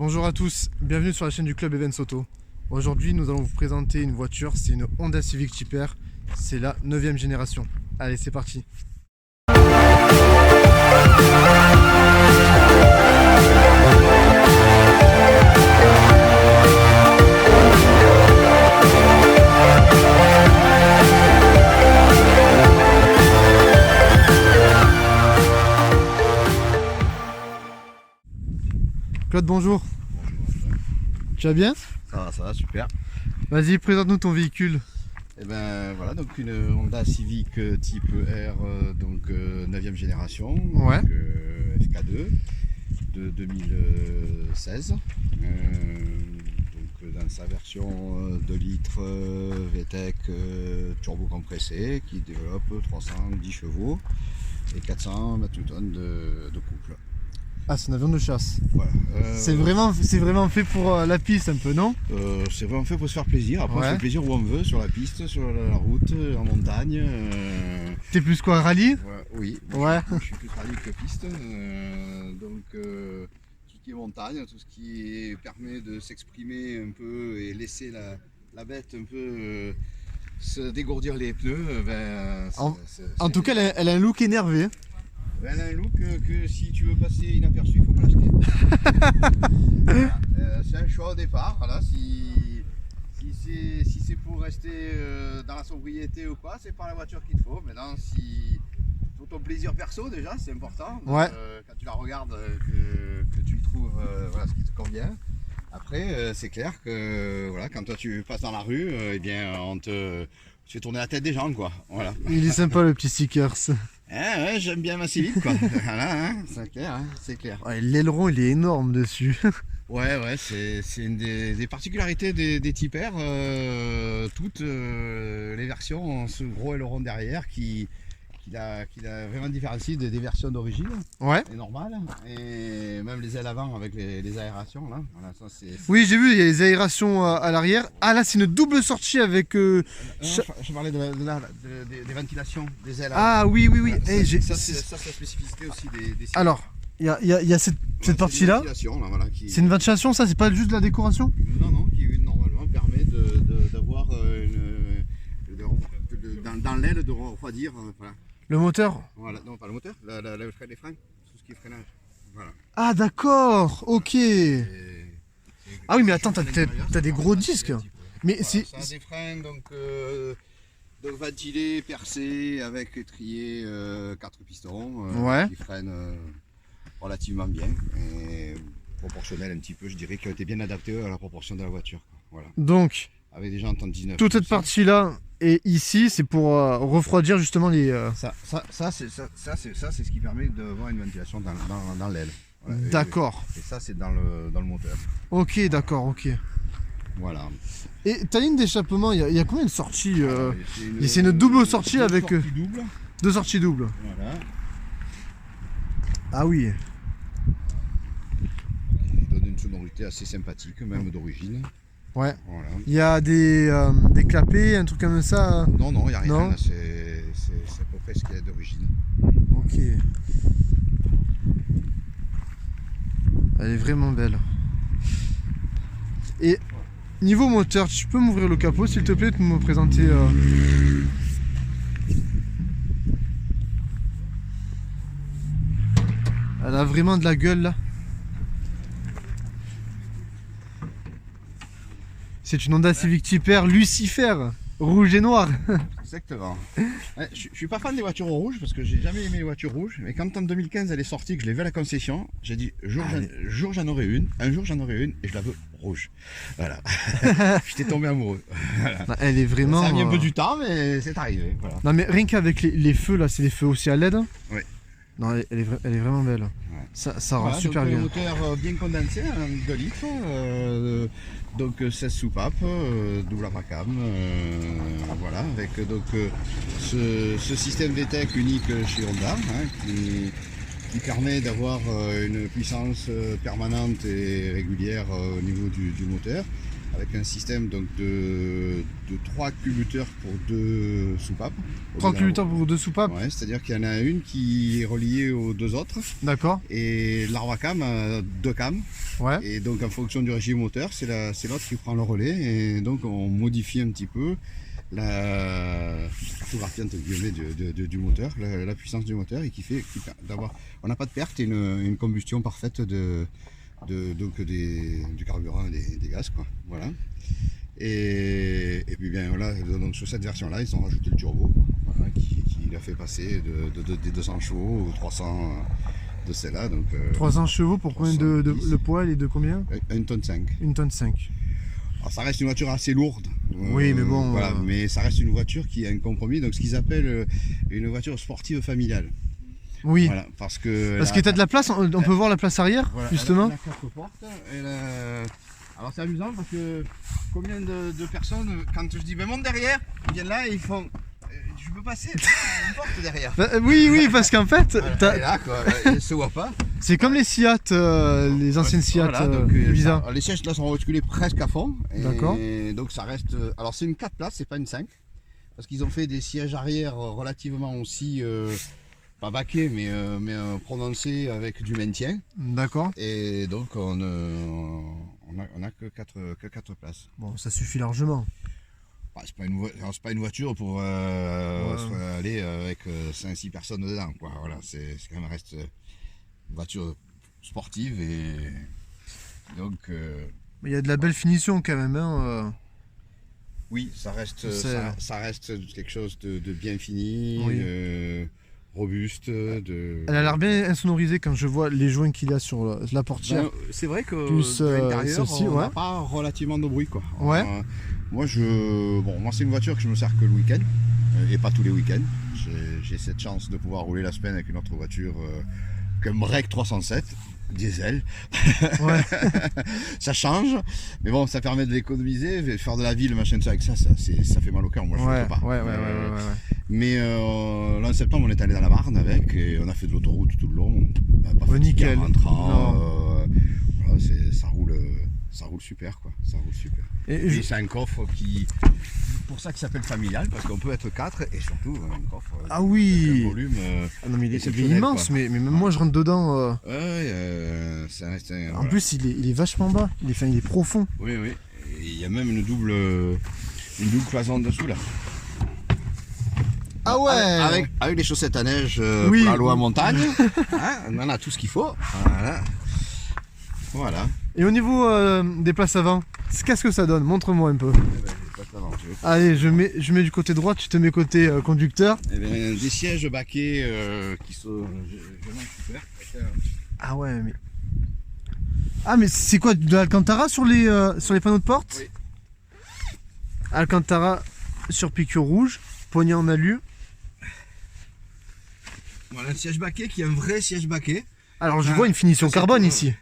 Bonjour à tous, bienvenue sur la chaîne du Club Events Auto. Aujourd'hui nous allons vous présenter une voiture, c'est une Honda Civic Type R, c'est la 9e génération. Allez, c'est parti. Claude, bonjour. Tu vas bien? Ça va, super. Vas-y, présente-nous ton véhicule. Et ben voilà, donc une Honda Civic type R, donc 9e génération, Ouais. donc, FK2 de 2016. Donc dans sa version 2 litres VTEC turbo compressé qui développe 310 chevaux et 400 Nm de couple. Ah, c'est un avion de chasse. Voilà. C'est vraiment fait pour la piste un peu, non? C'est vraiment fait pour se faire plaisir. Après, on se fait plaisir où on veut, sur la piste, sur la route, en montagne. T'es plus quoi, rallye? Oui, ouais. Je suis plus rallye que piste. Donc, tout ce qui est montagne, tout ce qui permet de s'exprimer un peu et laisser la bête un peu se dégourdir les pneus. En tout cas, elle a un look énervé. Elle a un look que si tu veux passer inaperçu, il faut pas l'acheter. Voilà. C'est un choix au départ. Voilà. Si c'est pour rester dans la sobriété ou quoi, c'est pas la voiture qu'il te faut. Maintenant, si pour ton plaisir perso déjà, c'est important. Donc, ouais. Quand tu la regardes, que tu y trouves voilà, ce qui te convient. Après, c'est clair que voilà, quand toi tu passes dans la rue, eh bien, tu fais tourner la tête des gens, quoi. Voilà. Il est sympa le petit stickers. Ouais, j'aime bien ma Civic, quoi. Voilà, hein, c'est clair, hein, c'est clair. Ouais, l'aileron, il est énorme dessus. Ouais, c'est une des particularités des Type R. Toutes les versions ont ce gros aileron derrière qui la vraiment différencie des versions d'origine. Ouais. C'est normal. Et même les ailes avant avec les aérations, là. Voilà, ça, oui, j'ai vu, il y a les aérations à l'arrière. Ah là, c'est une double sortie avec... je parlais des ventilations des ailes. Ah oui. Voilà, hey, ça, c'est la spécificité aussi des alors, il y a cette partie-là. Voilà, c'est une ventilation, ça, c'est pas juste de la décoration? Non, qui normalement permet d'avoir dans l'aile de refroidir. Voilà. Le moteur? Voilà, non, pas le moteur, les freins, tout ce qui est freinage. Voilà. Ah d'accord, ok. Ah oui, mais attends, t'as des gros disques. Mais voilà, ça a des freins donc ventilés, percés, avec étrier 4 pistons qui freinent relativement bien et proportionnels un petit peu, je dirais, qui ont été bien adaptés à la proportion de la voiture. Voilà. Donc, avec des jantes en 19. toute cette partie-là et ici, c'est pour refroidir justement les... Ça, c'est ce qui permet d'avoir une ventilation dans l'aile. Voilà. D'accord. Et ça, c'est dans le moteur. Ok, d'accord, ok. Voilà. Et ta ligne d'échappement, il y a combien de sorties c'est une double sortie avec... Deux sorties doubles. Voilà. Ah oui. Qui donne une sonorité assez sympathique, même d'origine. Ouais. Voilà. Il y a des clapets, un truc comme ça? Non, il n'y a rien. C'est à peu près ce qu'il y a d'origine. Ok. Elle est vraiment belle. Et niveau moteur, tu peux m'ouvrir le capot s'il te plaît, de me présenter... Elle a vraiment de la gueule là. C'est une Honda Civic Type R Lucifer, rouge et noir. Exactement. Je suis pas fan des voitures rouges parce que j'ai jamais aimé les voitures rouges. Mais quand en 2015 elle est sortie, que je l'ai vue à la concession, j'ai dit un jour j'en aurai une et je la veux rouge. Voilà. J'étais tombé amoureux. Voilà. Non, elle est vraiment... Ça a mis un peu du temps mais c'est arrivé. Voilà. Non mais rien qu'avec les feux là, c'est des feux aussi à LED. Oui. Non, elle est vraiment belle. Ouais. Ça rend super bien. Un moteur bien condensé, 2 litres, donc 16 soupapes, double abracam, voilà, avec donc ce système VTEC unique chez Honda, hein, qui permet d'avoir une puissance permanente et régulière au niveau du moteur, avec un système donc de 3 culbuteurs pour 2 soupapes. 3 culbuteurs pour 2 soupapes. Ouais, c'est-à-dire qu'il y en a une qui est reliée aux 2 autres. D'accord. Et l'arbre à cam a 2 cams. Ouais. Et donc en fonction du régime moteur, c'est l'autre qui prend le relais. Et donc on modifie un petit peu la cartographie entre guillemets du moteur, la puissance du moteur, et qui fait d'avoir, on n'a pas de perte et une combustion parfaite donc du carburant et des gaz, quoi. Voilà. Et puis bien voilà, donc sur cette version là ils ont rajouté le turbo, voilà, qui l'a fait passer des 200 chevaux ou 300 de celle-là. 300 chevaux pour combien le poids, et de combien? 1,5 tonne. 1,5 tonne. Alors ça reste une voiture assez lourde. Oui, mais bon. Voilà, mais ça reste une voiture qui a un compromis, donc ce qu'ils appellent une voiture sportive familiale. Oui. Voilà, parce que tu as de la place, on peut voir la place arrière, voilà, justement. Elle a 4 portes. Alors c'est amusant parce que combien de personnes, quand je dis ben, monte derrière, ils viennent là et ils font je peux passer, une porte derrière. Oui, parce qu'en fait, elle est là, quoi, elle se voit pas. C'est comme les Seat, les anciennes Seat, voilà, Ibiza. Les sièges là sont reculés presque à fond. D'accord. Donc ça reste. Alors c'est une 4 places, c'est pas une 5. Parce qu'ils ont fait des sièges arrière relativement aussi. Pas baqués, mais prononcés avec du maintien. D'accord. Et donc on a que 4 places. Bon, ça suffit largement. Bah, c'est pas une voiture pour aller avec 5-6 personnes dedans, quoi. Voilà, c'est quand même reste une voiture sportive et donc. Mais il y a de la belle finition quand même, hein. Oui, ça reste quelque chose de bien fini. Oui. Robuste. Elle a l'air bien insonorisée quand je vois les joints qu'il y a sur la portière. Ben, c'est vrai que plus l'intérieur, on n'a pas relativement de bruit, quoi. Ouais. Moi c'est une voiture que je me sers que le week-end et pas tous les week-ends. J'ai cette chance de pouvoir rouler la semaine avec une autre voiture comme Break 307 diesel. Ouais. Ça change, mais bon, ça permet de l'économiser, faire de la ville, machin, ça avec ça fait mal au cœur. Moi, je ne peux pas. Ouais. Mais là en septembre, on est allé dans la Marne avec et on a fait de l'autoroute tout le long. Pas fatigué nickel. En rentrant. Voilà, ça roule super, quoi. Ça roule super. Et c'est un coffre pour ça qu'il s'appelle familial, parce qu'on peut être 4 et surtout un coffre. Ah oui. Un volume. Non mais il est immense, mais même moi je rentre dedans. En plus il est vachement bas, il est profond. Oui. Et il y a même une double cloison dessous là. Ah ouais. Avec les chaussettes à neige pour la loi montagne. Hein, on en a tout ce qu'il faut. Voilà. Et au niveau des places avant, qu'est-ce que ça donne? Montre-moi un peu. Allez, je mets du côté droit, tu te mets côté conducteur. Des sièges baquets qui sont vraiment super. Ah ouais, mais... Ah mais c'est quoi, de l'Alcantara sur les panneaux de porte? Oui. Alcantara sur piqûre rouge, poignée en alu. Voilà un siège baquet qui est un vrai siège baquet. Alors je vois une finition carbone ici.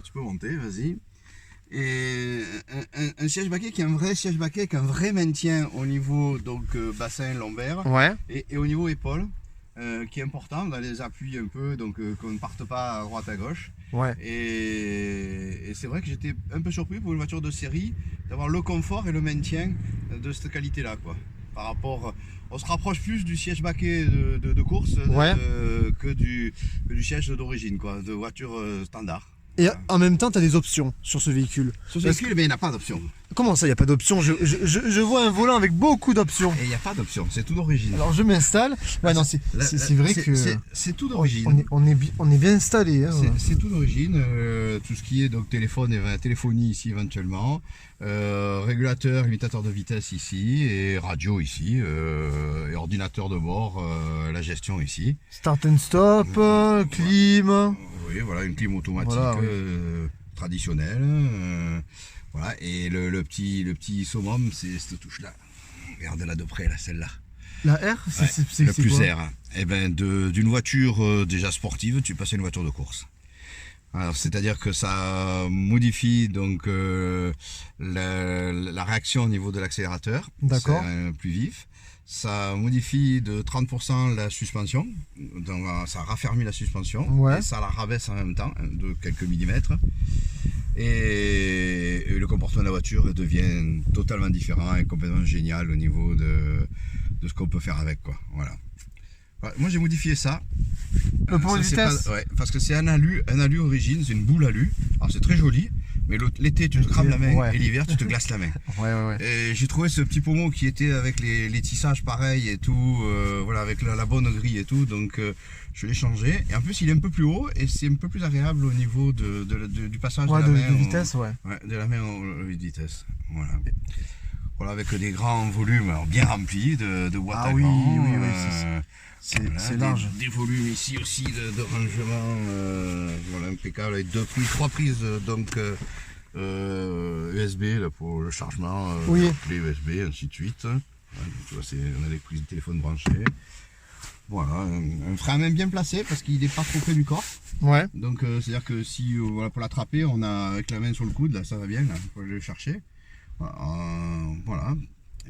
Tu peux monter, vas-y. Et un siège baquet qui est un vrai siège baquet avec un vrai maintien au niveau donc bassin lombaire. Ouais. Et au niveau épaule, qui est important dans les appuis un peu, donc qu'on ne parte pas à droite à gauche. Ouais. Et c'est vrai que j'étais un peu surpris pour une voiture de série d'avoir le confort et le maintien de cette qualité-là, quoi. Par rapport, on se rapproche plus du siège baquet de course que du siège d'origine, quoi, de voiture standard. Et en même temps, tu as des options sur ce véhicule. Sur ce véhicule, mais il n'y a pas d'option. Comment ça, il n'y a pas d'option? Je vois un volant avec beaucoup d'options. Et il n'y a pas d'option, c'est tout d'origine. Alors je m'installe. Ouais, non, c'est vrai que. C'est tout d'origine. On est bien installé. Hein. C'est tout d'origine. Tout ce qui est donc téléphonie ici éventuellement. Régulateur, limitateur de vitesse ici. Et radio ici. Et ordinateur de bord, la gestion ici. Start and stop, clim. Oui, voilà, une clim automatique traditionnelle. Voilà, et le petit summum, c'est cette touche-là. Regardez-la de près, là, celle-là. La R, c'est le plus quoi? R. Eh ben, d'une voiture déjà sportive, tu passes à une voiture de course. Alors, c'est-à-dire que ça modifie donc la réaction au niveau de l'accélérateur. D'accord. C'est plus vif. Ça modifie de 30% la suspension, donc ça raffermit la suspension, Ouais. et ça la rabaisse en même temps, de quelques millimètres. Et le comportement de la voiture devient totalement différent et complètement génial au niveau de ce qu'on peut faire avec, quoi. Voilà. Moi j'ai modifié ça. Pour une Ça, c'est vitesse. pas- ouais, parce que c'est un alu origine, c'est une boule alu. Alors c'est très joli, mais l'été tu te crames la main Ouais. et l'hiver tu te glaces la main. Ouais. Et j'ai trouvé ce petit pommeau qui était avec les tissages pareils et tout, voilà, avec la bonne grille et tout, donc je l'ai changé. Et en plus il est un peu plus haut et c'est un peu plus agréable au niveau du passage Ouais, de la main de vitesse, ouais. de la main au vitesse. Voilà. Voilà, avec des grands volumes alors bien remplis de boîte Ah à oui, gants. oui, Voilà, C'est large. Des volumes ici aussi de rangement, voilà, impeccable, avec trois prises donc USB là, pour le chargement, Oui. clé USB, ainsi de suite. Ouais, tu vois, on a des prises de téléphone branchées. Voilà, un frein à main bien placé parce qu'il n'est pas trop près du corps. Ouais. Donc c'est-à-dire que si voilà, pour l'attraper, on a avec la main sur le coude, là ça va bien, là, faut aller le chercher. Voilà.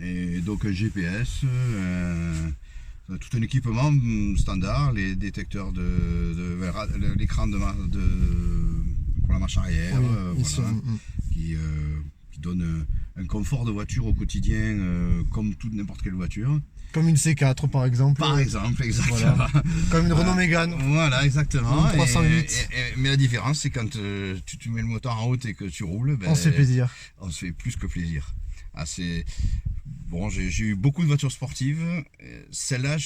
Et donc GPS, tout un équipement standard, les détecteurs l'écran pour la marche arrière, Oui, ici, voilà, qui donne un confort de voiture au quotidien comme toute n'importe quelle voiture. Comme une C4 par exemple. Par exemple, exactement. Voilà. Comme une Renault Mégane. Voilà, exactement. Une 308. Mais la différence, c'est quand tu mets le moteur en route et que tu roules, ben, On se fait plaisir. on se fait plus que plaisir. Bon, j'ai eu beaucoup de voitures sportives. Celle-là,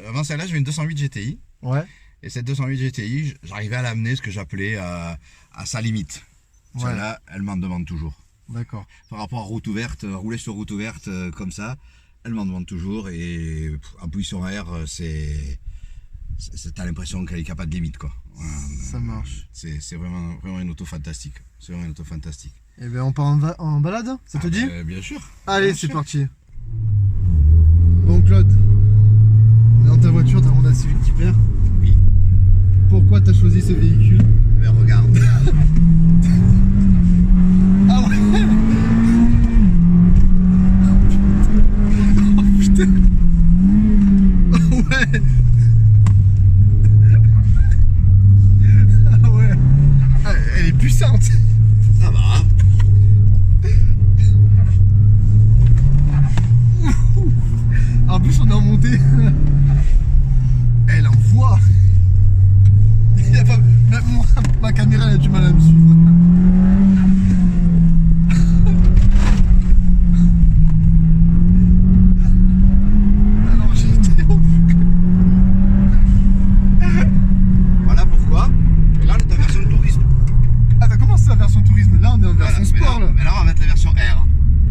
avant celle-là, j'avais une 208 GTI. Ouais. Et cette 208 GTI, j'arrivais à l'amener ce que j'appelais à sa limite. Ouais. Celle-là, elle m'en demande toujours. D'accord. Par rapport à route ouverte, rouler sur route ouverte comme ça, elle m'en demande toujours. Et en position R, t'as l'impression qu'il n'y a pas de limite, quoi. Voilà. Ça marche. C'est vraiment une auto fantastique. C'est vraiment une auto fantastique. Eh bien, on part en balade, ça te dit? Bien sûr. Allez, Bien c'est sûr. parti. Bon, Claude, on est dans ta voiture, ta Honda Civic Type-R. Oui. Pourquoi t'as choisi ce véhicule? Mais regarde. Ah ouais. Oh putain. Ouais. Ah ouais. Ah, elle est puissante. Ça va. En plus, on est en montée. Elle envoie. Il y a pas... ma caméra elle a du mal à me suivre. Alors j'étais au Voilà pourquoi. Et là, on est en version tourisme. Ah, t'as commencé la version tourisme, là on est en version sport là. Mais là, on va mettre la version R.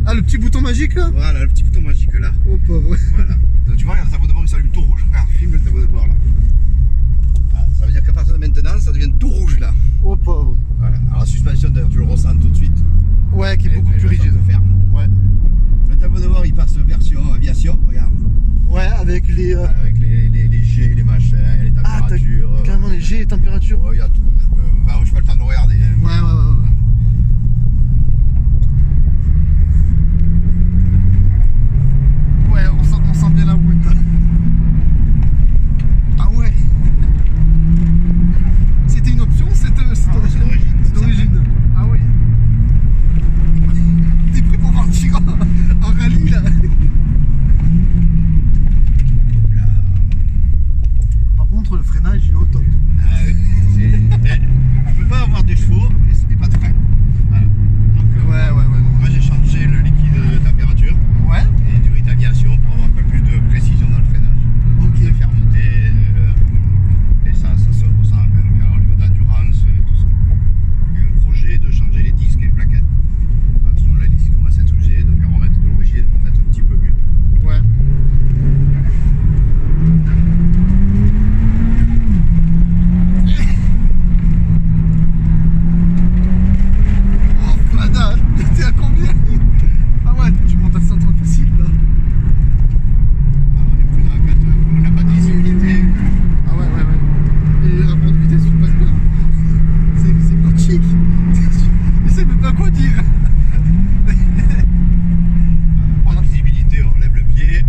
Ah, le petit bouton magique là. Voilà, le petit bouton magique là. Oh pauvre. Voilà. Donc, tu vois, regarde, le tableau de bord il s'allume tout rouge. Regarde, filme le tableau de bord là. Voilà, ça veut dire qu'à partir de maintenant, ça devient tout rouge là. Oh pauvre. Voilà. Alors la suspension, d'ailleurs, tu le ressens tout de suite. Ouais, qui est beaucoup plus rigide. Ferme. Ouais. Le tableau de bord, il passe version aviation, regarde. Ouais, avec les. Avec les G, les machins, les Ah, t'as températures. carrément les G et températures. Il y a tout. Je pas le temps de regarder. Ouais. Ouais, on sent bien la route. Ah ouais. C'était une option, C'est d'origine. c'est d'origine. Ah ouais. T'es pris pour partir en rallye là. Par contre, le freinage il est au top. Ah oui. Tu peux pas avoir des chevaux et pas de frein. Voilà. Donc, Ouais. moi j'ai changé le liquide de température Ouais. et du rythme aviation pour avoir un peu plus de précision dans le freinage. Ok. De faire monter et ça se ressent au niveau d'endurance, tout ça. Il y a un projet de changer les disques et les plaquettes. Parce que là les disques commencent à être usés, donc à remettre de l'origine pour mettre un petit peu mieux. Ouais. Oh, Fada, t'es à combien? Ah ouais, tu montes à 130 facile là. Alors on est plus dans la 4, on n'a pas de visibilité. Ah ouais. Et le rapport de vitesse, tu passes bien. C'est pratique. Je sais même pas quoi dire. En visibilité, on lève le pied.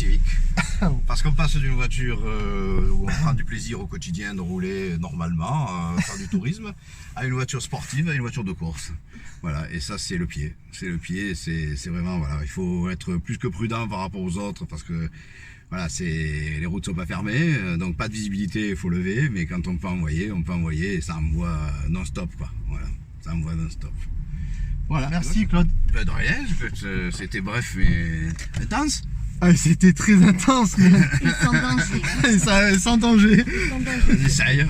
Civic. Parce qu'on passe d'une voiture où on prend du plaisir au quotidien de rouler normalement, faire du tourisme, à une voiture sportive, à une voiture de course. Voilà, et ça c'est le pied. C'est le pied, c'est vraiment, voilà, il faut être plus que prudent par rapport aux autres parce que voilà, les routes sont pas fermées, donc pas de visibilité, il faut lever, mais quand on peut envoyer et ça envoie non-stop quoi. Voilà, ça envoie non-stop. Voilà. Merci Claude. Ben de rien, c'était bref mais intense. Ah, c'était très intense, mais Et sans danger. sans danger. Sans danger. On essaye.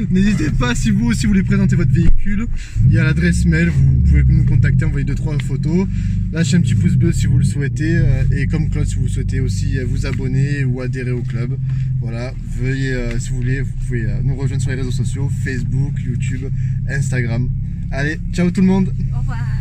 N'hésitez pas, si vous aussi voulez présenter votre véhicule, il y a l'adresse mail, vous pouvez nous contacter, envoyer 2-3 photos, lâchez un petit pouce bleu si vous le souhaitez, et comme Claude, si vous souhaitez aussi vous abonner ou adhérer au club, voilà, veuillez, si vous voulez, vous pouvez nous rejoindre sur les réseaux sociaux, Facebook, YouTube, Instagram. Allez, ciao tout le monde. Au revoir.